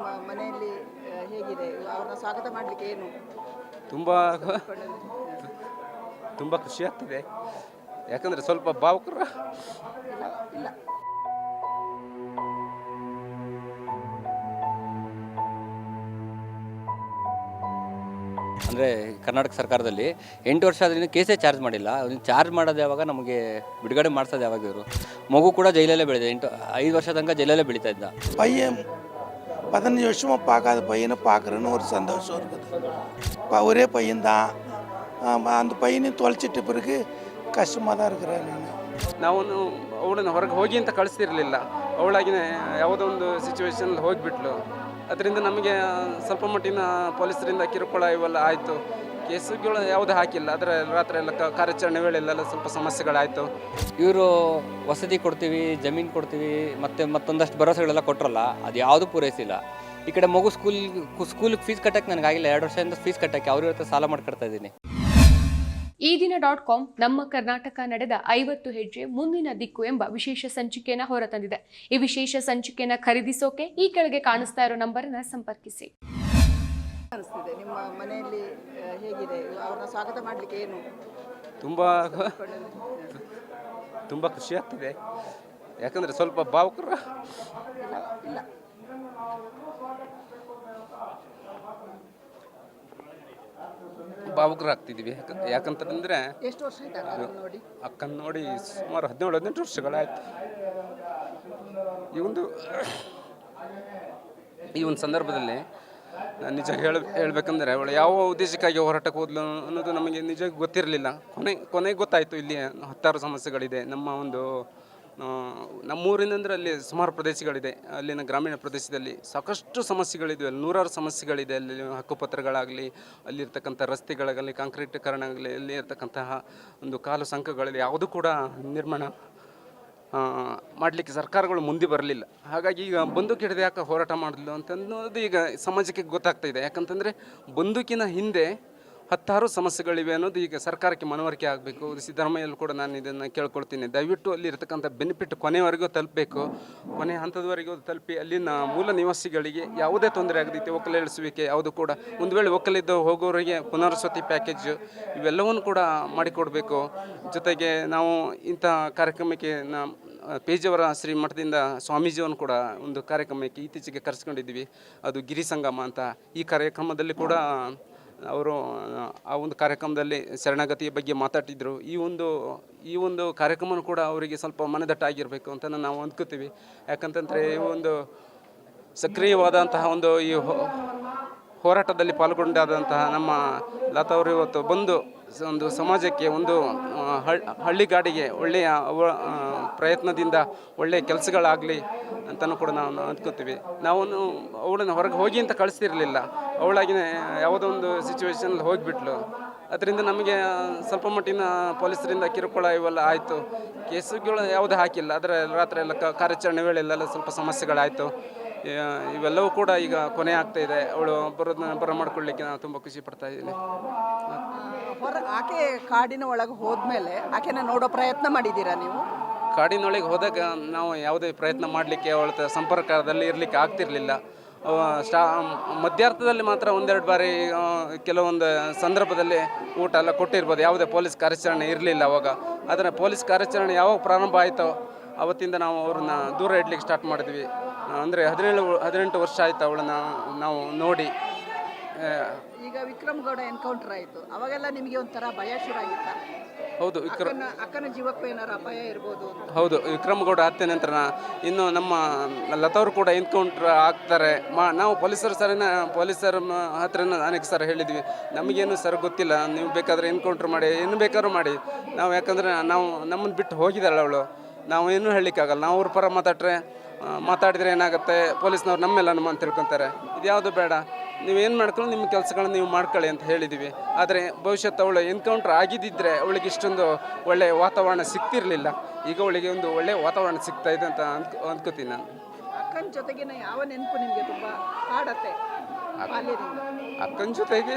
ನಿಮ್ಮ ಮನೆಯಲ್ಲಿ ಹೇಗಿದೆ ಅವ್ರನ್ನ ಸ್ವಾಗತ ಮಾಡಲಿಕ್ಕೆ ಏನು ತುಂಬ ತುಂಬ ಖುಷಿ ಆಗ್ತಿದೆ. ಯಾಕಂದರೆ ಸ್ವಲ್ಪ ಭಾವುಕರ ಇಲ್ಲ ಅಂದರೆ ಕರ್ನಾಟಕ ಸರ್ಕಾರದಲ್ಲಿ 8 ವರ್ಷ ಆದ್ರಿಂದ ಕೇಸೇ ಚಾರ್ಜ್ ಮಾಡಿಲ್ಲ. ಅದನ್ನು ಚಾರ್ಜ್ ಮಾಡೋದು ಯಾವಾಗ, ನಮಗೆ ಬಿಡುಗಡೆ ಮಾಡ್ಸೋದು ಯಾವಾಗ? ಇವರು ಮಗು ಕೂಡ ಜೈಲಲ್ಲೇ ಬೆಳೆದಿದೆ. 5 ವರ್ಷ ತನಕ ಜೈಲಲ್ಲೇ ಬೆಳೀತಾ ಇದ್ದ பையன் 15 வருஷமாக பார்க்காத பையனை பார்க்குறேன்னு ஒரு சந்தோஷம் இருக்குது. ஒரே பையன்தான். அந்த பையனையும் தொலைச்சிட்ட பிறகு ಕಷ್ಟமாக தான் இருக்கிறேன் ನಾನು. ನಾವು ಅವಳನ್ನು ಹೊರಗೆ ಹೋಗಿ ಅಂತ ಕಳಿಸ್ತಿರ್ಲಿಲ್ಲ. ಅವಳಾಗಿನೇ ಯಾವುದೋ ಒಂದು ಸಿಚುವೇಶನಲ್ಲಿ ಹೋಗಿಬಿಟ್ಲು. ಅದರಿಂದ ನಮಗೆ ಸ್ವಲ್ಪ ಮಟ್ಟಿನ ಪೊಲೀಸರಿಂದ ಕಿರುಕುಳ ಇವೆಲ್ಲ ಆಯಿತು. ಕೇಸುಗಳು ಯಾವುದೇ ಹಾಕಿಲ್ಲ. ಅದರ ರಾತ್ರಿ ಎಲ್ಲ ಕಾರ್ಯಾಚರಣೆ ವೇಳೆಯಲ್ಲೆಲ್ಲ ಸ್ವಲ್ಪ ಸಮಸ್ಯೆಗಳಾಯಿತು. ಇವರು ವಸತಿ ಕೊಡ್ತೀವಿ, ಜಮೀನು ಕೊಡ್ತೀವಿ, ಮತ್ತೊಂದಷ್ಟು ಭರವಸೆಗಳೆಲ್ಲ ಕೊಟ್ಟರಲ್ಲ, ಅದು ಯಾವುದೂ ಪೂರೈಸಿಲ್ಲ. ಈ ಕಡೆ ಮಗು ಸ್ಕೂಲಿಗೆ ಫೀಸ್ ಕಟ್ಟಕ್ಕೆ ನನಗಾಗಿಲ್ಲ. 2 ವರ್ಷದಿಂದ ಫೀಸ್ ಕಟ್ಟಕ್ಕೆ ಅವ್ರ ಹತ್ರ ಸಾಲ ಮಾಡ್ಕೊಡ್ತಾ ಇದ್ದೀನಿ. ಈ ದಿನ.com ನಮ್ಮ ಕರ್ನಾಟಕ ನಡೆದ 50 ಹೆಜ್ಜೆ ಮುಂದಿನ ದಿಕ್ಕು ಎಂಬ ವಿಶೇಷ ಸಂಚಿಕೆಯನ್ನು ಹೊರತಂದಿದೆ. ಈ ವಿಶೇಷ ಸಂಚಿಕೆಯನ್ನು ಖರೀದಿಸೋಕೆ ಈ ಕೆಳಗೆ ಕಾಣಿಸ್ತಾ ಇರೋ ನಂಬರನ್ನು ಸಂಪರ್ಕಿಸಿ. ಅನಿಸ್ತಿದೆ ನಿಮ್ಮ ಮನೆಯಲ್ಲಿ ಹೇಗಿದೆ ಅವ್ರನ್ನ ಸ್ವಾಗತ ಮಾಡಲಿಕ್ಕೆ ಏನು ತುಂಬ ಖುಷಿ ಆಗ್ತಿದೆ. ಯಾಕಂದರೆ ಸ್ವಲ್ಪ ಭಾವುಕರ ಇಲ್ಲ ಭಾವುಕರಾಗ್ತಿದ್ದೀವಿ. ಯಾಕಂತಂದರೆ ಎಷ್ಟು ವರ್ಷ ಆಯ್ತು ನೋಡಿ ಅಕ್ಕನ ನೋಡಿ ಸುಮಾರು 17-18 ವರ್ಷಗಳಾಯಿತು. ಈ ಒಂದು ಸಂದರ್ಭದಲ್ಲಿ ನಾನು ನಿಜ ಹೇಳಬೇಕಂದ್ರೆ ಅವಳು ಯಾವ ಉದ್ದೇಶಕ್ಕಾಗಿ ಹೋರಾಟಕ್ಕೆ ಹೋದ್ಲು ಅನ್ನೋದು ನಮಗೆ ನಿಜ ಗೊತ್ತಿರಲಿಲ್ಲ. ಕೊನೆಗೆ ಗೊತ್ತಾಯಿತು. ಇಲ್ಲಿ 10 ಸಮಸ್ಯೆಗಳಿದೆ. ನಮ್ಮೂರಿನಂದ್ರೆ ಅಲ್ಲಿ ಸುಮಾರು ಪ್ರದೇಶಗಳಿದೆ. ಅಲ್ಲಿನ ಗ್ರಾಮೀಣ ಪ್ರದೇಶದಲ್ಲಿ ಸಾಕಷ್ಟು ಸಮಸ್ಯೆಗಳಿದೆ. ಅಲ್ಲಿ 100 ಸಮಸ್ಯೆಗಳಿದೆ. ಅಲ್ಲಿ ಹಕ್ಕುಪತ್ರಗಳಾಗಲಿ, ಅಲ್ಲಿರ್ತಕ್ಕಂಥ ರಸ್ತೆಗಳಾಗಲಿ, ಕಾಂಕ್ರೀಟೀಕರಣ ಆಗಲಿ, ಅಲ್ಲಿ ಇರ್ತಕ್ಕಂತಹ ಒಂದು ಕಾಲು ಸಂಕಗಳಲ್ಲಿ ಯಾವುದೂ ಕೂಡ ನಿರ್ಮಾಣ ಮಾಡಲಿಕ್ಕೆ ಸರ್ಕಾರಗಳು ಮುಂದೆ ಬರಲಿಲ್ಲ. ಹಾಗಾಗಿ ಈಗ ಬಂದೂಕು ಹಿಡಿದು ಯಾಕೆ ಹೋರಾಟ ಮಾಡಿದ್ಲು ಅಂತನ್ನೋದು ಈಗ ಸಮಾಜಕ್ಕೆ ಗೊತ್ತಾಗ್ತಾ ಇದೆ. ಯಾಕಂತಂದರೆ ಬಂದೂಕಿನ ಹಿಂದೆ 10 ಸಮಸ್ಯೆಗಳಿವೆ ಅನ್ನೋದು ಈಗ ಸರ್ಕಾರಕ್ಕೆ ಮನವರಿಕೆ ಆಗಬೇಕು. ಸಿದ್ದರಾಮಯ್ಯಲ್ಲಿ ಕೂಡ ನಾನು ಇದನ್ನು ಕೇಳ್ಕೊಳ್ತೀನಿ. ದಯವಿಟ್ಟು ಅಲ್ಲಿ ಇರತಕ್ಕಂಥ ಬೆನಿಫಿಟ್ ಕೊನೆವರೆಗೂ ತಲುಪಬೇಕು. ಕೊನೆ ಹಂತದವರೆಗೂ ತಲುಪಿ ಅಲ್ಲಿನ ಮೂಲ ನಿವಾಸಿಗಳಿಗೆ ಯಾವುದೇ ತೊಂದರೆ ಆಗದೈತೆ ಒಕ್ಕಲಿಸುವಿಕೆ ಯಾವುದು ಕೂಡ, ಒಂದು ವೇಳೆ ಒಕ್ಕಲಿದ್ದು ಹೋಗೋರಿಗೆ ಪುನರ್ವಸತಿ ಪ್ಯಾಕೇಜ್ ಇವೆಲ್ಲವನ್ನು ಕೂಡ ಮಾಡಿಕೊಡಬೇಕು. ಜೊತೆಗೆ ನಾವು ಇಂಥ ಕಾರ್ಯಕ್ರಮಕ್ಕೆ ಪೇಜಾವರ ಶ್ರೀ ಮಠದಿಂದ ಸ್ವಾಮೀಜಿಯನ್ನು ಕೂಡ ಒಂದು ಕಾರ್ಯಕ್ರಮಕ್ಕೆ ಇತ್ತೀಚೆಗೆ ಕರೆಸ್ಕೊಂಡಿದ್ದೀವಿ. ಅದು ಗಿರಿ ಸಂಗಮ ಅಂತ. ಈ ಕಾರ್ಯಕ್ರಮದಲ್ಲಿ ಕೂಡ ಅವರು ಆ ಒಂದು ಕಾರ್ಯಕ್ರಮದಲ್ಲಿ ಶರಣಗತಿಯ ಬಗ್ಗೆ ಮಾತಾಡಿದ್ರು. ಈ ಒಂದು ಕಾರ್ಯಕ್ರಮನೂ ಕೂಡ ಅವರಿಗೆ ಸ್ವಲ್ಪ ಮನದಟ್ಟಾಗಿರಬೇಕು ಅಂತ ನಾವು ಅಂದ್ಕೋತೀವಿ. ಯಾಕಂತಂದರೆ ಈ ಒಂದು ಸಕ್ರಿಯವಾದಂತಹ ಈ ಹೋರಾಟದಲ್ಲಿ ಪಾಲ್ಗೊಂಡಾದಂತಹ ನಮ್ಮ ಲತಾ ಅವರು ಇವತ್ತು ಬಂದು ಒಂದು ಸಮಾಜಕ್ಕೆ ಒಂದು ಹಳ್ಳಿಗಾಡಿಗೆ ಒಳ್ಳೆಯ ಪ್ರಯತ್ನದಿಂದ ಒಳ್ಳೆಯ ಕೆಲಸಗಳಾಗಲಿ ಅಂತಲೂ ಕೂಡ ನಾವು ಅಂದ್ಕೋತೀವಿ. ಅವಳನ್ನು ಹೊರಗೆ ಹೋಗಿ ಅಂತ ಕಳಿಸ್ತಿರಲಿಲ್ಲ. ಅವಳಾಗಿನೇ ಯಾವುದೋ ಒಂದು ಸಿಚುವೇಶನಲ್ಲಿ ಹೋಗಿಬಿಟ್ಲು. ಅದರಿಂದ ನಮಗೆ ಸ್ವಲ್ಪ ಮಟ್ಟಿನ ಪೊಲೀಸರಿಂದ ಕಿರುಕುಳ ಇವೆಲ್ಲ ಆಯಿತು. ಕೇಸುಗಳು ಯಾವುದೇ ಹಾಕಿಲ್ಲ. ಅದರ ರಾತ್ರಿ ಎಲ್ಲ ಕಾರ್ಯಾಚರಣೆ ವೇಳೆಯಲ್ಲೆಲ್ಲ ಸ್ವಲ್ಪ ಸಮಸ್ಯೆಗಳಾಯಿತು. ಇವೆಲ್ಲವೂ ಕೂಡ ಈಗ ಕೊನೆ ಆಗ್ತಾ ಇದೆ. ಅವಳು ಬರ ಮಾಡ್ಕೊಳ್ಳಿಕ್ಕೆ ನಾನು ತುಂಬ ಖುಷಿ ಪಡ್ತಾ ಇದ್ದೀನಿ. ಆಕೆ ಕಾಡಿನ ಒಳಗೆ ಹೋದ್ಮೇಲೆ ಆಕೆನ ನೋಡೋ ಪ್ರಯತ್ನ ಮಾಡಿದ್ದೀರಾ ನೀವು? ಕಾಡಿನೊಳಗೆ ಹೋದಾಗ ನಾವು ಯಾವುದೇ ಪ್ರಯತ್ನ ಮಾಡಲಿಕ್ಕೆ ಅವಳ ಸಂಪರ್ಕದಲ್ಲಿ ಇರಲಿಕ್ಕೆ ಆಗ್ತಿರಲಿಲ್ಲ. ಮಧ್ಯಾರ್ಥದಲ್ಲಿ ಮಾತ್ರ 1-2 ಬಾರಿ ಕೆಲವೊಂದು ಸಂದರ್ಭದಲ್ಲಿ ಊಟ ಎಲ್ಲ ಕೊಟ್ಟಿರ್ಬೋದು. ಯಾವುದೇ ಪೊಲೀಸ್ ಕಾರ್ಯಾಚರಣೆ ಇರಲಿಲ್ಲ ಅವಾಗ. ಆದರೆ ಪೊಲೀಸ್ ಕಾರ್ಯಾಚರಣೆ ಯಾವಾಗ ಪ್ರಾರಂಭ ಆಯಿತೋ ಅವತ್ತಿಂದ ನಾವು ಅವ್ರನ್ನ ದೂರ ಇಡಲಿಕ್ಕೆ ಸ್ಟಾರ್ಟ್ ಮಾಡಿದ್ವಿ. ಅಂದರೆ 17-18 ವರ್ಷ ಆಯಿತು ಅವಳನ್ನು ನಾವು ನೋಡಿ. ಈಗ ವಿಕ್ರಮ್ ಗೌಡ ಎನ್ಕೌಂಟರ್ ಆಯಿತು, ಅವಾಗೆಲ್ಲ ನಿಮಗೆ ಒಂಥರ ಭಯ ಶುರುವಾಗಿತ್ತ? ಹೌದು, ಅಕ್ಕನ ಜೀವಕ್ಕೂ ಏನಾರು ಅಪಾಯ ಇರ್ಬೋದು ಅಂತ. ಹೌದು, ವಿಕ್ರಮ್ ಗೌಡ ಹತ್ಯೆ ನಂತರ ಇನ್ನು ನಮ್ಮ ಲತಾವರು ಕೂಡ ಎನ್ಕೌಂಟರ್ ಆಗ್ತಾರೆ. ನಾವು ಪೊಲೀಸರ ಹತ್ರ ಅನೇಕ ಸರ್ ಹೇಳಿದ್ವಿ, ನಮಗೇನು ಸರ್ ಗೊತ್ತಿಲ್ಲ, ನೀವು ಬೇಕಾದರೆ ಎನ್ಕೌಂಟರ್ ಮಾಡಿ, ಏನು ಬೇಕಾದ್ರೂ ಮಾಡಿ. ನಾವು ಯಾಕಂದರೆ ನಮ್ಮನ್ನು ಬಿಟ್ಟು ಹೋಗಿದ್ದಾಳೆ ಅವಳು, ನಾವು ಏನೂ ಹೇಳಲಿಕ್ಕಾಗಲ್ಲ. ನಾವು ಅವ್ರ ಪರ ಮಾತಾಡಿದರೆ ಏನಾಗುತ್ತೆ, ಪೊಲೀಸ್ನವ್ರು ನಮ್ಮೆಲ್ಲ ನಮ್ಮ ಅಂತ ತಿಳ್ಕೊತಾರೆ. ಇದು ಯಾವುದು ಬೇಡ, ನೀವೇನು ಮಾಡ್ಕೊಂಡು ನಿಮ್ಮ ಕೆಲಸಗಳನ್ನ ನೀವು ಮಾಡ್ಕೊಳ್ಳಿ ಅಂತ ಹೇಳಿದ್ದೀವಿ. ಆದರೆ ಭವಿಷ್ಯತ್ತು ಅವಳು ಎನ್ಕೌಂಟರ್ ಆಗಿದ್ದಿದ್ರೆ ಅವಳಿಗೆ ಇಷ್ಟೊಂದು ಒಳ್ಳೆಯ ವಾತಾವರಣ ಸಿಗ್ತಿರಲಿಲ್ಲ. ಈಗ ಅವಳಿಗೆ ಒಂದು ಒಳ್ಳೆಯ ವಾತಾವರಣ ಸಿಗ್ತಾ ಇದೆ ಅಂತ ಅಂದ್ಕೋತೀನಿ ನಾನು. ಅಕ್ಕನ ಜೊತೆಗಿನ ಯಾವ ನೆನಪು ನಿಮಗೆ ತುಂಬ ಕಾಡತ್ತೆ? ಅಕ್ಕನ ಜೊತೆಗೆ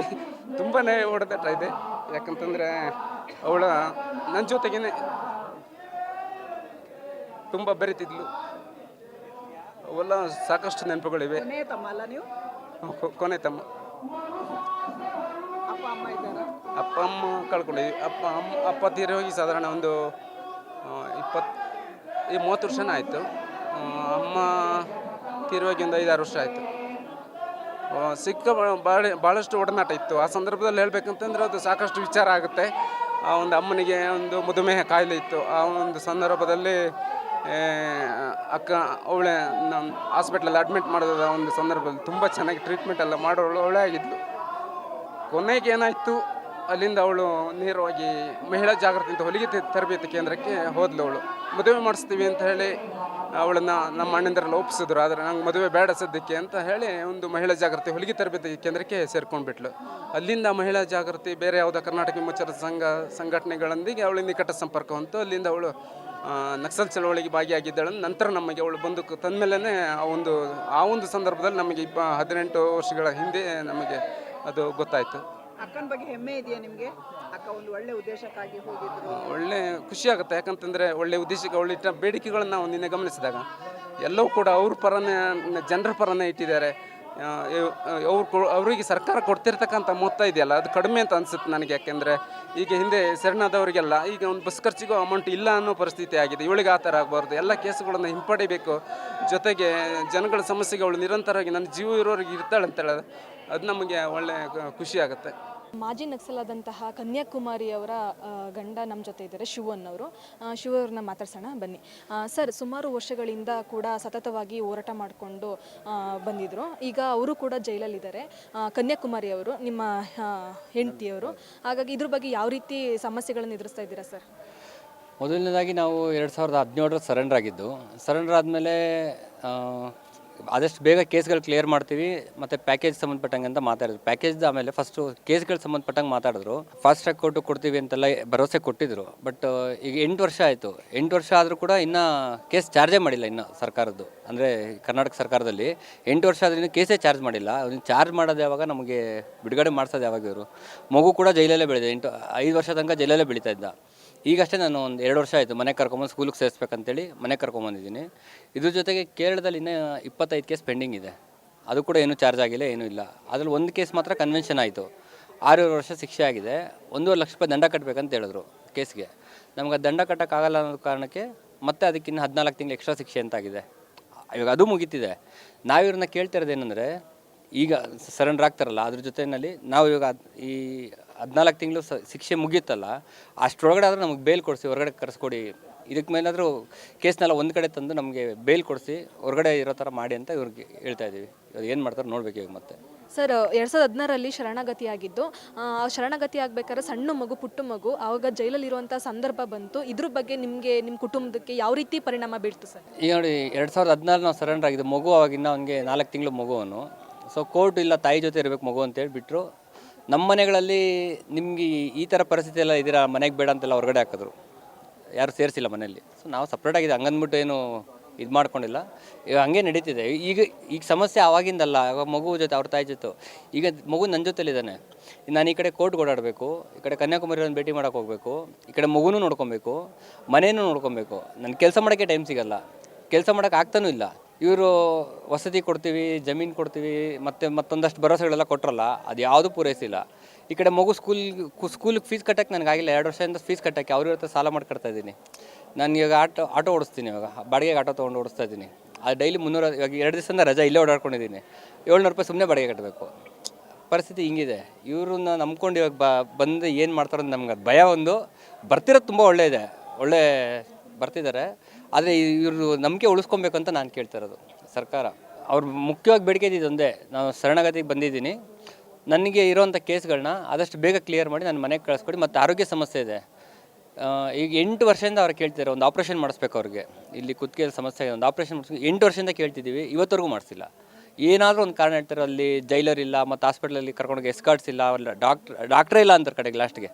ತುಂಬಾ ಓಡಾಟ ಇದೆ. ಯಾಕಂತಂದರೆ ಅವಳ ನನ್ನ ಜೊತೆಗೇ ತುಂಬ ಬೆರೀತಿದ್ಲು. ಅವೆಲ್ಲ ಸಾಕಷ್ಟು ನೆನಪುಗಳಿವೆ. ಕೊನೆಯ ತಮ್ಮ ಅಲ್ಲ ನೀವು? ಕೊನೆ ತಮ್ಮ. ಅಪ್ಪ ಅಮ್ಮ ಇದ್ದಾರಾ? ಅಪ್ಪ ಅಮ್ಮ ಕಳ್ಕೊಂಡಿದ್ವಿ. ಅಪ್ಪ ತೀರಿ ಹೋಗಿ ಸಾಧಾರಣ ಒಂದು 30 ವರ್ಷನೇ ಆಯಿತು. ಅಮ್ಮ ತೀರಿ ಹೋಗಿ ಒಂದು 5-6 ವರ್ಷ ಆಯಿತು. ಭಾಳಷ್ಟು ಒಡನಾಟ ಇತ್ತು. ಆ ಸಂದರ್ಭದಲ್ಲಿ ಹೇಳ್ಬೇಕಂತಂದ್ರೆ ಅದು ಸಾಕಷ್ಟು ವಿಚಾರ ಆಗುತ್ತೆ. ಆ ಒಂದು ಅಮ್ಮನಿಗೆ ಒಂದು ಮಧುಮೇಹ ಕಾಯಿಲೆ ಇತ್ತು. ಆ ಒಂದು ಸಂದರ್ಭದಲ್ಲಿ ಅಕ್ಕ ಅವಳೆ ನಮ್ಮ ಹಾಸ್ಪಿಟ್ಲಲ್ಲಿ ಅಡ್ಮಿಟ್ ಮಾಡಿದ ಒಂದು ಸಂದರ್ಭದಲ್ಲಿ ತುಂಬ ಚೆನ್ನಾಗಿ ಟ್ರೀಟ್ಮೆಂಟ್ ಎಲ್ಲ ಮಾಡೋಳು, ಒಳ್ಳೆ ಆಗಿದ್ಲು. ಕೊನೆಗೆ ಏನಾಯಿತು, ಅಲ್ಲಿಂದ ಅವಳು ನೇರವಾಗಿ ಮಹಿಳಾ ಜಾಗೃತಿ ಅಂತ ಹೊಲಿಗೆ ತರಬೇತಿ ಕೇಂದ್ರಕ್ಕೆ ಹೋದ್ಲು. ಅವಳು ಮದುವೆ ಮಾಡಿಸ್ತೀವಿ ಅಂತ ಹೇಳಿ ಅವಳನ್ನು ನಮ್ಮ ಅಣ್ಣಂದರೆಲ್ಲ ಒಪ್ಪಿಸಿದ್ರು. ಆದರೆ ನಂಗೆ ಮದುವೆ ಬೇಡ ಸದ್ಯಕ್ಕೆ ಅಂತ ಹೇಳಿ ಒಂದು ಮಹಿಳಾ ಜಾಗೃತಿ ಹೊಲಿಗೆ ತರಬೇತಿ ಕೇಂದ್ರಕ್ಕೆ ಸೇರ್ಕೊಂಡ್ಬಿಟ್ಲು. ಅಲ್ಲಿಂದ ಮಹಿಳಾ ಜಾಗೃತಿ ಬೇರೆ ಯಾವುದೋ ಕರ್ನಾಟಕ ವಿಮೋಚನ ಸಂಘಟನೆಗಳೊಂದಿಗೆ ಅವಳು ನಿಕಟ ಸಂಪರ್ಕ ಹೊಂತು ಅಲ್ಲಿಂದ ಅವಳು ನಕ್ಸಲ್ ಚಳವಳಿಗೆ ಭಾಗಿಯಾಗಿದ್ದಾಳೆ. ನಂತರ ನಮಗೆ ಅವಳು ಬಂದೂಕು ತಂದಮೇಲೆ ಆ ಒಂದು ಸಂದರ್ಭದಲ್ಲಿ ನಮಗೆ 18 ವರ್ಷಗಳ ಹಿಂದೆ ನಮಗೆ ಅದು ಗೊತ್ತಾಯಿತು. ಅಕ್ಕನ ಬಗ್ಗೆ ಹೆಮ್ಮೆ ಇದೆಯಾ ನಿಮಗೆ? ಅಕ್ಕ ಒಂದು ಒಳ್ಳೆ ಉದ್ದೇಶಕ್ಕಾಗಿ ಹೋಗಿದ್ರು. ಒಳ್ಳೆ ಖುಷಿ ಆಗುತ್ತೆ. ಯಾಕಂತಂದರೆ ಒಳ್ಳೆ ಉದ್ದೇಶಕ್ಕೆ ಅವಳಿಟ್ಟ ಬೇಡಿಕೆಗಳನ್ನು ನಾವು ನಿನ್ನೆ ಗಮನಿಸಿದಾಗ ಎಲ್ಲವೂ ಕೂಡ ಅವ್ರ ಪರನೇ, ಜನರ ಪರನೇ ಇಟ್ಟಿದ್ದಾರೆ. ಅವರಿಗೆ ಸರ್ಕಾರ ಕೊಡ್ತಿರ್ತಕ್ಕಂಥ ಮೊತ್ತ ಇದೆಯಲ್ಲ ಅದು ಕಡಿಮೆ ಅಂತ ಅನಿಸುತ್ತೆ ನನಗೆ. ಯಾಕೆಂದರೆ ಈಗ ಹಿಂದೆ ಶರಣಾದವರಿಗೆಲ್ಲ ಈಗ ಒಂದು ಬಸ್ ಖರ್ಚಿಗೂ ಅಮೌಂಟ್ ಇಲ್ಲ ಅನ್ನೋ ಪರಿಸ್ಥಿತಿ ಆಗಿದೆ. ಇವಳಿಗೆ ಆ ಥರ ಆಗಬಾರ್ದು. ಎಲ್ಲ ಕೇಸುಗಳನ್ನು ಹಿಂಪಡಿಬೇಕು. ಜೊತೆಗೆ ಜನಗಳ ಸಮಸ್ಯೆಗೆ ಅವಳು ನಿರಂತರವಾಗಿ ನನ್ನ ಜೀವ ಇರೋರಿಗೆ ಇರ್ತಾಳೆ ಅಂತೇಳಿ ಅದು ನಮಗೆ ಒಳ್ಳೆ ಖುಷಿ ಆಗುತ್ತೆ. ಮಾಜಿ ನಕ್ಸಲಾದಂತಹ ಕನ್ಯಾಕುಮಾರಿ ಅವರ ಗಂಡ ನಮ್ಮ ಜೊತೆ ಇದ್ದಾರೆ, ಶಿವನ್ ಅವರು. ಶಿವ ಅವ್ರನ್ನ ಮಾತಾಡ್ಸೋಣ ಬನ್ನಿ. ಸರ್, ಸುಮಾರು ವರ್ಷಗಳಿಂದ ಕೂಡ ಸತತವಾಗಿ ಹೋರಾಟ ಮಾಡಿಕೊಂಡು ಬಂದಿದ್ದರು. ಈಗ ಅವರು ಕೂಡ ಜೈಲಲ್ಲಿದ್ದಾರೆ. ಕನ್ಯಾಕುಮಾರಿ ಅವರು ನಿಮ್ಮ ಹೆಂಡತಿಯವರು. ಹಾಗಾಗಿ ಇದ್ರ ಬಗ್ಗೆ ಯಾವ ರೀತಿ ಸಮಸ್ಯೆಗಳನ್ನು ಎದುರಿಸ್ತಾ ಇದ್ದೀರಾ ಸರ್? ಮೊದಲನೇದಾಗಿ ನಾವು 2017 ಸರೆಂಡರ್ ಆಗಿದ್ದು. ಸರೆಂಡರ್ ಆದಮೇಲೆ ಆದಷ್ಟು ಬೇಗ ಕೇಸ್ಗಳು ಕ್ಲಿಯರ್ ಮಾಡ್ತೀವಿ ಮತ್ತು ಪ್ಯಾಕೇಜ್ ಸಂಬಂಧಪಟ್ಟಂಗೆ ಅಂತ ಮಾತಾಡಿದ್ರು. ಪ್ಯಾಕೇಜ್ ಆಮೇಲೆ ಫಸ್ಟು ಕೇಸ್ಗಳು ಸಂಬಂಧಪಟ್ಟಂಗೆ ಮಾತಾಡಿದ್ರು. ಫಾಸ್ಟ್ ಟ್ರ್ಯಾಕ್ ಕೋರ್ಟು ಕೊಡ್ತೀವಿ ಅಂತೆಲ್ಲ ಭರವಸೆ ಕೊಟ್ಟಿದ್ದರು. ಬಟ್ ಈಗ 8 ವರ್ಷ ಆಯಿತು. 8 ವರ್ಷ ಆದರೂ ಕೂಡ ಇನ್ನೂ ಕೇಸ್ ಚಾರ್ಜೇ ಮಾಡಿಲ್ಲ. ಇನ್ನು ಸರ್ಕಾರದ್ದು ಅಂದರೆ ಕರ್ನಾಟಕ ಸರ್ಕಾರದಲ್ಲಿ 8 ವರ್ಷ ಆದ್ರೂ ಇನ್ನೂ ಕೇಸೇ ಚಾರ್ಜ್ ಮಾಡಿಲ್ಲ. ಅದನ್ನು ಚಾರ್ಜ್ ಮಾಡೋದು ಯಾವಾಗ, ನಮಗೆ ಬಿಡುಗಡೆ ಮಾಡಿಸೋದು ಯಾವಾಗ? ಇವರು ಮಗು ಕೂಡ ಜೈಲಲ್ಲೇ ಬೆಳೆದಿದೆ. 5 ವರ್ಷ ತನಕ ಜೈಲಲ್ಲೇ ಬೆಳೀತಾ ಇದ್ದ. ಈಗಷ್ಟೇ ನಾನು ಒಂದು 2 ವರ್ಷ ಆಯಿತು ಮನೆಗೆ ಕರ್ಕೊಂಬಂದು ಸ್ಕೂಲಿಗೆ ಸೇರಿಸ್ಬೇಕಂತೇಳಿ ಮನೆಗೆ ಕರ್ಕೊಂಬಂದಿದ್ದೀನಿ. ಇದ್ರ ಜೊತೆಗೆ ಕೇರಳದಲ್ಲಿ ಇನ್ನೂ 25 ಕೇಸ್ ಪೆಂಡಿಂಗ್ ಇದೆ. ಅದು ಕೂಡ ಏನೂ ಚಾರ್ಜ್ ಆಗಿಲ್ಲ, ಏನೂ ಇಲ್ಲ. ಅದರಲ್ಲಿ ಒಂದು ಕೇಸ್ ಮಾತ್ರ ಕನ್ವೆನ್ಷನ್ ಆಯಿತು. 6 ವರ್ಷ ಶಿಕ್ಷೆ ಆಗಿದೆ. 1.5 ಲಕ್ಷ ರೂಪಾಯಿ ದಂಡ ಕಟ್ಟಬೇಕಂತ ಹೇಳಿದ್ರು ಕೇಸ್ಗೆ. ನಮ್ಗೆ ದಂಡ ಕಟ್ಟೋಕ್ಕಾಗಲ್ಲ ಅನ್ನೋ ಕಾರಣಕ್ಕೆ ಮತ್ತೆ ಅದಕ್ಕಿಂತ 14 ತಿಂಗಳು ಎಕ್ಸ್ಟ್ರಾ ಶಿಕ್ಷೆ ಅಂತಾಗಿದೆ. ಇವಾಗ ಅದು ಮುಗೀತಿದೆ. ನಾವಿವ್ರನ್ನ ಕೇಳ್ತಿರೋದು ಏನಂದರೆ, ಈಗ ಸರೆಂಡರ್ ಆಗ್ತಾರಲ್ಲ ಅದ್ರ ಜೊತೆಯಲ್ಲಿ ನಾವು ಇವಾಗ ಈ 14 ತಿಂಗಳು ಶಿಕ್ಷೆ ಮುಗಿಯುತ್ತಲ್ಲ, ಅಷ್ಟರೊಳಗಡೆ ಆದರೂ ನಮಗೆ ಬೇಲ್ ಕೊಡಿಸಿ ಹೊರಗಡೆ ಕರೆಸ್ಕೊಡಿ. ಇದಕ್ಕೆ ಮೇಲಾದರೂ ಕೇಸ್ನೆಲ್ಲ ಒಂದು ಕಡೆ ತಂದು ನಮಗೆ ಬೇಲ್ ಕೊಡಿಸಿ ಹೊರಗಡೆ ಇರೋ ಥರ ಮಾಡಿ ಅಂತ ಇವ್ರಿಗೆ ಹೇಳ್ತಾ ಇದ್ದೀವಿ. ಇವಾಗ ಏನು ಮಾಡ್ತಾರೆ ನೋಡ್ಬೇಕು ಇವಾಗ. ಮತ್ತೆ ಸರ್, 2016ರಲ್ಲಿ ಶರಣಾಗತಿಯಾಗಿದ್ದು. ಶರಣಾಗತಿ ಆಗಬೇಕಾದ್ರೆ ಸಣ್ಣ ಮಗು, ಪುಟ್ಟ ಮಗು, ಆವಾಗ ಜೈಲಲ್ಲಿರುವಂಥ ಸಂದರ್ಭ ಬಂತು. ಇದ್ರ ಬಗ್ಗೆ ನಿಮಗೆ, ನಿಮ್ಮ ಕುಟುಂಬಕ್ಕೆ ಯಾವ ರೀತಿ ಪರಿಣಾಮ ಬೀಳ್ತು ಸರ್? ಈಗ ನೋಡಿ, 2016 ನಾವು ಸರೆಂಡರ್ ಆಗಿದ್ದು. ಮಗು ಅವಾಗಿನ್ನ ಅವನಿಗೆ 4 ತಿಂಗಳು ಮಗು ಅವನು. ಸೊ ಕೋರ್ಟ್ ಇಲ್ಲ, ತಾಯಿ ಜೊತೆ ಇರಬೇಕು ಮಗು ಅಂತೇಳಿ ಬಿಟ್ಟರು. ನಮ್ಮ ಮನೆಗಳಲ್ಲಿ ನಿಮಗೆ ಈ ಥರ ಪರಿಸ್ಥಿತಿ ಎಲ್ಲ ಇದ್ದೀರಾ, ಮನೆಗೆ ಬೇಡ ಅಂತೆಲ್ಲ ಹೊರಗಡೆ ಹಾಕಿದ್ರು. ಯಾರು ಸೇರಿಸಿಲ್ಲ ಮನೆಯಲ್ಲಿ. ಸೊ ನಾವು ಸಪ್ರೇಟಾಗಿದೆ, ಹಂಗಂದ್ಬಿಟ್ಟು ಏನು ಇದು ಮಾಡ್ಕೊಂಡಿಲ್ಲ. ಈಗ ಹಂಗೆ ನಡೀತಿದೆ. ಈಗ ಸಮಸ್ಯೆ ಆವಾಗಿಂದಲ್ಲ, ಆವಾಗ ಮಗು ಜೊತೆ ಅವ್ರ ತಾಯಿ ಜೊತೆ. ಈಗ ಮಗು ನನ್ನ ಜೊತೆಲಿದ್ದಾನೆ. ನಾನು ಈ ಕಡೆ ಕೋರ್ಟ್ಗೆ ಓಡಾಡಬೇಕು, ಈ ಕಡೆ ಕನ್ಯಾಕುಮಾರಿಯನ್ನು ಭೇಟಿ ಮಾಡೋಕೆ ಹೋಗಬೇಕು, ಈ ಕಡೆ ಮಗುನೂ ನೋಡ್ಕೊಬೇಕು, ಮನೇನೂ ನೋಡ್ಕೊಬೇಕು. ನನ್ನ ಕೆಲಸ ಮಾಡೋಕ್ಕೆ ಟೈಮ್ ಸಿಗಲ್ಲ, ಕೆಲಸ ಮಾಡೋಕೆ ಆಗ್ತಾನೂ ಇಲ್ಲ. ಇವರು ವಸತಿ ಕೊಡ್ತೀವಿ, ಜಮೀನು ಕೊಡ್ತೀವಿ, ಮತ್ತೊಂದಷ್ಟು ಭರವಸೆಗಳೆಲ್ಲ ಕೊಟ್ಟರಲ್ಲ, ಅದು ಯಾವುದೂ ಪೂರೈಸಿಲ್ಲ. ಈ ಕಡೆ ಮಗು ಸ್ಕೂಲಿಗೆ ಫೀಸ್ ಕಟ್ಟೋಕ್ಕೆ ನನಗಾಗಿಲ್ಲ. 2 ವರ್ಷದಿಂದ ಫೀಸ್ ಕಟ್ಟೋಕ್ಕೆ ಅವ್ರ ಹತ್ರ ಸಾಲ ಮಾಡಿ ಕಟ್ತಾ ಇದ್ದೀನಿ. ನಾನು ಇವಾಗ ಆಟೋ ಓಡಿಸ್ತೀನಿ. ಇವಾಗ ಬಾಡಿಗೆಗೆ ಆಟೋ ತೊಗೊಂಡು ಓಡಿಸ್ತಾ ಇದ್ದೀನಿ. ಅದು ಡೈಲಿ 300. ಇವಾಗ 2 ದಿವಸದಿಂದ ರಜಾ ಇಲ್ಲೇ ಓಡಾಡ್ಕೊಂಡಿದ್ದೀನಿ. 700 ರೂಪಾಯಿ ಸುಮ್ಮನೆ ಬಾಡಿಗೆ ಕಟ್ಟಬೇಕು. ಪರಿಸ್ಥಿತಿ ಹಿಂಗಿದೆ. ಇವ್ರನ್ನ ನಂಬ್ಕೊಂಡು ಇವಾಗ ಬಂದು ಏನು ಮಾಡ್ತಾರೋ ನಮ್ಗೆ ಭಯ. ಒಂದು ಬರ್ತಿರೋದು ತುಂಬ ಒಳ್ಳೆ ಬರ್ತಿದ್ದಾರೆ. ಆದರೆ ಇವರು ನಂಬಿಕೆ ಉಳಿಸ್ಕೊಬೇಕು ಅಂತ ನಾನು ಕೇಳ್ತಾ ಇರೋದು ಸರ್ಕಾರ. ಅವ್ರು ಮುಖ್ಯವಾಗಿ ಬೇಡಿಕೆ ಇದೊಂದೇ, ನಾವು ಶರಣಾಗತಿಗೆ ಬಂದಿದ್ದೀನಿ, ನನಗೆ ಇರೋವಂಥ ಕೇಸ್ಗಳನ್ನ ಆದಷ್ಟು ಬೇಗ ಕ್ಲಿಯರ್ ಮಾಡಿ ನನ್ನ ಮನೆಗೆ ಕಳಿಸ್ಕೊಡಿ. ಮತ್ತು ಆರೋಗ್ಯ ಸಮಸ್ಯೆ ಇದೆ. ಈಗ 8 ವರ್ಷದಿಂದ ಅವ್ರು ಕೇಳ್ತಿದ್ದಾರೆ, ಒಂದು ಆಪ್ರೇಷನ್ ಮಾಡಿಸ್ಬೇಕು ಅವ್ರಿಗೆ. ಇಲ್ಲಿ ಕುತ್ತಿಗೆ ಸಮಸ್ಯೆ, ಒಂದು ಆಪ್ರೇಷನ್ ಮಾಡಿಸ್ಬೇಕು. 8 ವರ್ಷದಿಂದ ಕೇಳ್ತಿದ್ದೀವಿ, ಇವತ್ತರೆಗೂ ಮಾಡಿಸಿಲ್ಲ. ಏನಾದರೂ ಒಂದು ಕಾರಣ ಹೇಳ್ತಾರೆ. ಅಲ್ಲಿ ಜೈಲರ್ ಇಲ್ಲ, ಮತ್ತು ಹಾಸ್ಪಿಟ್ಲಲ್ಲಿ ಕರ್ಕೊಂಡೋಗಿ ಎಸ್ಕಾರ್ಟ್ಸ್ ಇಲ್ಲ, ಅಲ್ಲ ಡಾಕ್ಟ್ರೇ ಇಲ್ಲ ಅಂತಾರೆ ಕಡೆಗೆ ಲಾಸ್ಟ್ಗೆ.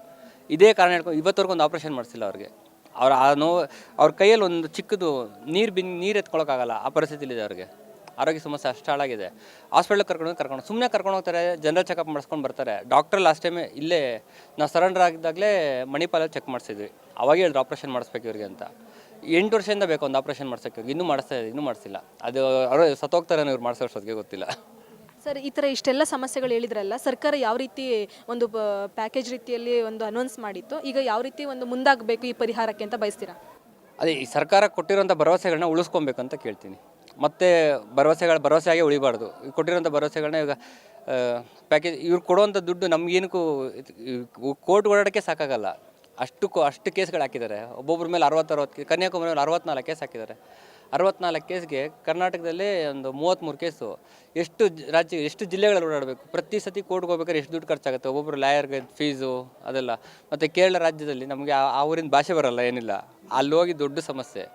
ಇದೇ ಕಾರಣ ಹೇಳ್ಕೊಂಡು ಇವತ್ತರೆಗೂ ಒಂದು ಆಪ್ರೇಷನ್ ಮಾಡಿಸಿಲ್ಲ ಅವ್ರಿಗೆ. ಅವ್ರ ಕೈಯಲ್ಲಿ ಒಂದು ಚಿಕ್ಕದು ನೀರು ಎತ್ಕೊಳ್ಳೋಕ್ಕಾಗಲ್ಲ, ಆ ಪರಿಸ್ಥಿತಿಲಿದೆ ಅವ್ರಿಗೆ. ಆರೋಗ್ಯ ಸಮಸ್ಯೆ ಅಷ್ಟು ಹಾಳಾಗಿದೆ. ಹಾಸ್ಪಿಟ್ಲಿಗೆ ಕರ್ಕೊಂಡು ಸುಮ್ಮನೆ ಕರ್ಕೊಂಡು ಹೋಗ್ತಾರೆ, ಜನರಲ್ ಚೆಕಪ್ ಮಾಡಿಸ್ಕೊಂಡು ಬರ್ತಾರೆ. ಡಾಕ್ಟ್ರ್ ಲಾಸ್ಟ್ ಟೈಮೇ ಇಲ್ಲೇ ನಾವು ಸರೆಂಡರ್ ಆಗಿದ್ದಾಗಲೇ ಮಣಿಪಾಲಲ್ಲಿ ಚೆಕ್ ಮಾಡಿಸಿದ್ವಿ. ಅವಾಗ ಹೇಳಿದ್ರು ಆಪ್ರೇಷನ್ ಮಾಡಿಸ್ಬೇಕು ಇವ್ರಿಗೆ ಅಂತ. 8 ವರ್ಷದಿಂದ ಬೇಕು ಒಂದು ಆಪ್ರೇಷನ್ ಮಾಡ್ಸೋಕ್ಕೆ, ಇನ್ನೂ ಮಾಡಿಸಿಲ್ಲ. ಅದು ಅವರು ಸತ್ತೋಗ್ತಾರೆ ಇವ್ರು ಮಾಡಿಸೋಷ್ಟೊತ್ತಿಗೆ ಗೊತ್ತಿಲ್ಲ. ಸರ್, ಈ ಥರ ಇಷ್ಟೆಲ್ಲ ಸಮಸ್ಯೆಗಳು ಹೇಳಿದ್ರಲ್ಲ, ಸರ್ಕಾರ ಯಾವ ರೀತಿ ಒಂದು ಪ್ಯಾಕೇಜ್ ರೀತಿಯಲ್ಲಿ ಒಂದು ಅನೌನ್ಸ್ ಮಾಡಿತ್ತು, ಈಗ ಯಾವ ರೀತಿ ಒಂದು ಮುಂದಾಗಬೇಕು ಈ ಪರಿಹಾರಕ್ಕೆ ಅಂತ ಬಯಸ್ತೀರಾ? ಅದೇ ಈ ಸರ್ಕಾರ ಕೊಟ್ಟಿರೋಂಥ ಭರವಸೆಗಳನ್ನ ಉಳಿಸ್ಕೊಬೇಕು ಅಂತ ಕೇಳ್ತೀನಿ. ಮತ್ತು ಭರವಸೆಯಾಗಿ ಉಳಿಬಾರ್ದು. ಕೊಟ್ಟಿರೋಂಥ ಭರವಸೆಗಳನ್ನ ಈಗ ಪ್ಯಾಕೇಜ್ ಇವ್ರು ಕೊಡುವಂಥ ದುಡ್ಡು ನಮಗೇನಕ್ಕೂ ಕೋರ್ಟ್ ಓಡಾಡೋಕ್ಕೆ ಸಾಕಾಗಲ್ಲ. ಅಷ್ಟು ಕೇಸ್ಗಳು ಹಾಕಿದ್ದಾರೆ. ಒಬ್ಬೊಬ್ಬರ ಮೇಲೆ 60 ಕನ್ಯಾಕುಮಾರಿ ಮೇಲೆ 64 ಕೇಸ್ ಹಾಕಿದ್ದಾರೆ. 64 ಕೇಸ್ಗೆ ಕರ್ನಾಟಕದಲ್ಲೇ ಒಂದು 33 ಕೇಸು. ಎಷ್ಟು ಜಿಲ್ಲೆಗಳಲ್ಲಿ ಓಡಾಡಬೇಕು? ಪ್ರತಿ ಸತಿ ಕೋರ್ಟ್ಗೆ ಹೋಗ್ಬೇಕಾದ್ರೆ ಎಷ್ಟು ದುಡ್ಡು ಖರ್ಚಾಗುತ್ತೆ? ಒಬ್ಬೊಬ್ಬರು ಲಾಯರ್ಗೆ ಫೀಸು ಅದೆಲ್ಲ. ಮತ್ತು ಕೇರಳ ರಾಜ್ಯದಲ್ಲಿ ನಮಗೆ ಆ ಊರಿನ ಭಾಷೆ ಬರಲ್ಲ, ಏನಿಲ್ಲ. ಅಲ್ಲಿ ಹೋಗಿ ದೊಡ್ಡ ಸಮಸ್ಯೆ.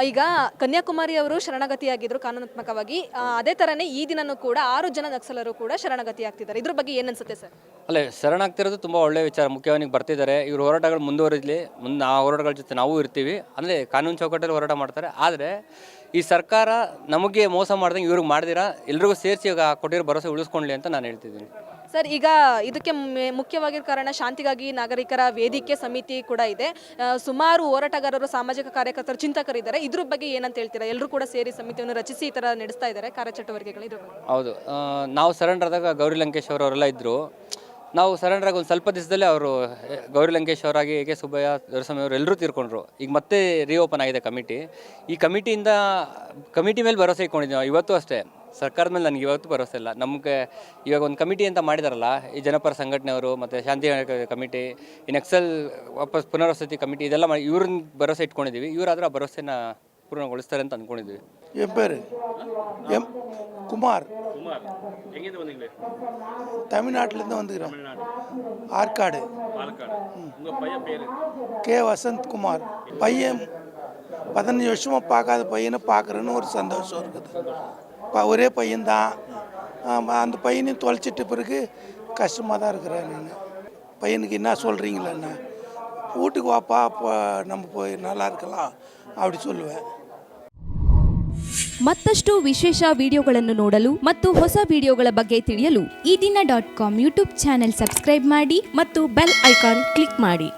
ಈಗ ಕನ್ಯಾಕುಮಾರಿ ಅವರು ಶರಣಾಗತಿಯಾಗಿದ್ರು ಕಾನೂನಾತ್ಮಕವಾಗಿ, ಅದೇ ಥರನೇ ಈ ದಿನನೂ ಕೂಡ 6 ಜನ ನಕ್ಸಲರು ಕೂಡ ಶರಣಾಗತಿ ಆಗ್ತಿದ್ದಾರೆ. ಇದ್ರ ಬಗ್ಗೆ ಏನು ಅನ್ಸುತ್ತೆ ಸರ್? ಅಲ್ಲೇ ಶರಣಾಗ್ತಿರೋದು ತುಂಬ ಒಳ್ಳೆಯ ವಿಚಾರ. ಮುಖ್ಯವಾಗಿ ಬರ್ತಿದ್ದಾರೆ. ಇವ್ರ ಹೋರಾಟಗಳು ಮುಂದುವರಿಲಿ. ಆ ಹೋರಾಟಗಳ ಜೊತೆ ನಾವು ಇರ್ತೀವಿ. ಅಂದರೆ ಕಾನೂನು ಚೌಕಟ್ಟಲ್ಲಿ ಹೋರಾಟ ಮಾಡ್ತಾರೆ. ಆದರೆ ಈ ಸರ್ಕಾರ ನಮಗೆ ಮೋಸ ಮಾಡ್ದಂಗೆ ಇವ್ರಿಗೆ ಮಾಡ್ದಿರಾ ಎಲ್ರಿಗೂ ಸೇರಿಸಿ ಈಗ ಕೊಟ್ಟಿರೋ ಭರವಸೆ ಉಳಿಸ್ಕೊಳ್ಳಿ ಅಂತ ನಾನು ಹೇಳ್ತಿದ್ದೀನಿ. ಸರ್, ಈಗ ಇದಕ್ಕೆ ಮುಖ್ಯವಾಗಿರೋ ಕಾರಣ ಶಾಂತಿಗಾಗಿ ನಾಗರಿಕರ ವೇದಿಕೆ ಸಮಿತಿ ಕೂಡ ಇದೆ. ಸುಮಾರು ಹೋರಾಟಗಾರರು, ಸಾಮಾಜಿಕ ಕಾರ್ಯಕರ್ತರು, ಚಿಂತಕರಿದ್ದಾರೆ. ಇದ್ರ ಬಗ್ಗೆ ಏನಂತ ಹೇಳ್ತೀರಾ? ಎಲ್ಲರೂ ಕೂಡ ಸೇರಿ ಸಮಿತಿಯನ್ನು ರಚಿಸಿ ಈ ಥರ ನಡೆಸ್ತಾ ಇದ್ದಾರೆ ಕಾರ್ಯಚಟುವಟಿಕೆಗಳು. ಇದ್ರ ಬಗ್ಗೆ ಹೌದು. ನಾವು ಸರೆಂಡರ್ ಆದಾಗ ಗೌರಿ ಲಂಕೇಶ್ ಅವರೆಲ್ಲ ಇದ್ದರು. ನಾವು ಸರೆಂಡರ್ ಆಗಿ ಒಂದು ಸ್ವಲ್ಪ ದಿವಸದಲ್ಲೇ ಅವರು ಗೌರಿ ಲಂಕೇಶ್ ಅವರಾಗಿ ಎ ಕೆ ಸುಬ್ಬಯ್ಯ, ದೊರೆಸ್ವಾಮಿ ಅವರು ಎಲ್ಲರೂ ತೀರ್ಕೊಂಡ್ರು. ಈಗ ಮತ್ತೆ ರೀಓಪನ್ ಆಗಿದೆ ಕಮಿಟಿ. ಈ ಕಮಿಟಿ ಮೇಲೆ ಭರವಸೆ ಇಟ್ಕೊಂಡಿದ್ದೀವಿ. ಇವತ್ತು ಅಷ್ಟೇ ಸರ್ಕಾರದ ಮೇಲೆ ನನಗೆ ಇವತ್ತು ಭರವಸೆ ಇಲ್ಲ. ನಮಗೆ ಇವಾಗ ಒಂದು ಕಮಿಟಿ ಅಂತ ಮಾಡಿದಾರಲ್ಲ, ಈ ಜನಪರ ಸಂಘಟನೆಯವರು ಮತ್ತು ಶಾಂತಿ ಕಮಿಟಿ, ಈ ನಕ್ಸಲ್ ವಾಪಸ್ ಪುನರ್ವಸತಿ ಕಮಿಟಿ, ಇದೆಲ್ಲ ಮಾಡಿ ಇವ್ರನ್ನ ಭರವಸೆ ಇಟ್ಕೊಂಡಿದ್ದೀವಿ. ಇವರಾದರೂ ಆ ಭರವಸೆನ ಪೂರ್ಣಗೊಳಿಸ್ತಾರೆ ಅಂತ ಅಂದ್ಕೊಂಡಿದ್ದೀವಿ. குமார் தமிழ்நாட்டிலேருந்து வந்துக்கிறோம். ஆற்காடு. கே வசந்த்குமார். பையன் 15 வருஷமாக பார்க்காத பையனை பார்க்குறேன்னு ஒரு சந்தோஷம் இருக்குது. ஒரே பையன்தான். அந்த பையனையும் தொலைச்சிட்ட பிறகு கஷ்டமாக தான் இருக்கிறேன் நான். பையனுக்கு என்ன சொல்கிறீங்களேண்ணா, வீட்டுக்கு வாப்பா, அப்போ நம்ம போய் நல்லா இருக்கலாம் அப்படி சொல்லுவேன். ಮತ್ತಷ್ಟು ವಿಶೇಷ ವಿಡಿಯೋಗಳನ್ನು ನೋಡಲು ಮತ್ತು ಹೊಸ ವಿಡಿಯೋಗಳ ಬಗ್ಗೆ ತಿಳಿಯಲು ಈ ದಿನ .com ಯೂಟ್ಯೂಬ್ ಚಾನೆಲ್ ಸಬ್ಸ್ಕ್ರೈಬ್ ಮಾಡಿ ಮತ್ತು ಬೆಲ್ ಐಕಾನ್ ಕ್ಲಿಕ್ ಮಾಡಿ.